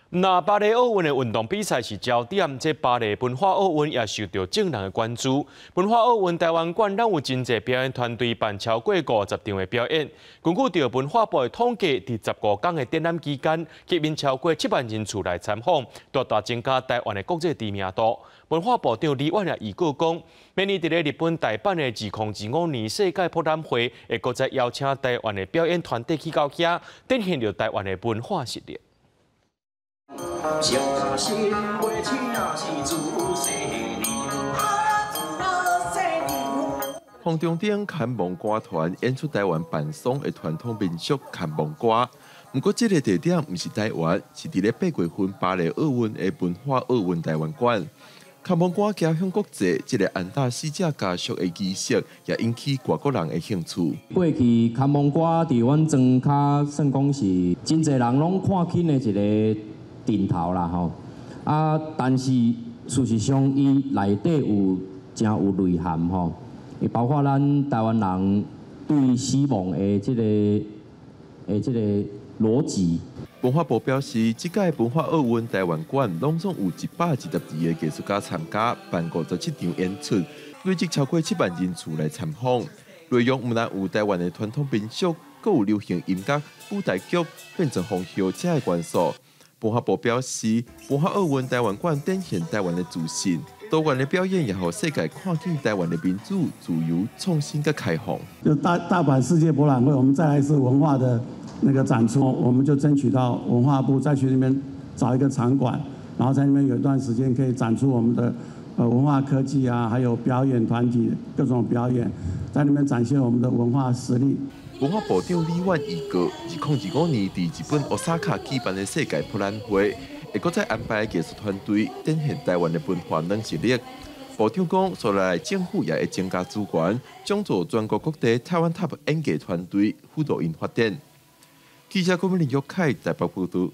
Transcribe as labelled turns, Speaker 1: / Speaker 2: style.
Speaker 1: 那巴黎奥运的运动比赛是焦点，这巴黎文化奥运也受到众人的关注。文化奥运台湾馆咱有真济表演团队办超过50场的表演。根据着文化部的统计，伫15天的展览期间，吸引超过7万人次来参访，大大增加台湾的国际知名度。文化部长李婉也预告讲，明年伫日本大阪的2025年世界博览会，会搁再邀请台湾的表演团队去到遐，展现着台湾的文化实力。
Speaker 2: 红中顶看望歌团演出台湾bản松的传统民俗看望歌。不过，这个地点不是台湾，是伫咧8月份巴黎奥运的文化奥运台湾馆。看望歌走向国际，这个安大死者家属的仪式也引起外国人的兴趣。
Speaker 3: 过去看望歌伫阮庄卡算讲是真侪人拢看起的一个 顶头啦吼，但是事实上伊内底有真有内涵吼，也包括咱台湾人对死亡的这个逻辑。
Speaker 2: 文化部表示，这届文化奥运台湾馆拢总有112个艺术家参加，办57场演出，累积超过7万人次来参访。内容不但有台湾的传统民俗，更有流行音乐、舞台剧、变成风俗这个元素。 文化部表示，文化奥运台湾馆展现台湾的自信，多元的表演也让世界看见台湾的民主、自由、创新跟开放。
Speaker 4: 就大阪世界博览会，我们再来一次文化的那个展出，我们就争取到文化部再去那边找一个场馆，然后在那边有一段时间可以展出我们的文化科技啊，还有表演团体各种表演，在那边展现我们的文化实力。
Speaker 2: 文化部长李婉预告，2025年伫日本奥萨卡举办的世界博览会，会搁再安排艺术团队展现台湾的文化软实力。部长讲，所来政府也会增加资源，帮助全国各地台湾 TOP 演艺团队辅导因发展。记者郭美玲、玉凯台北报道。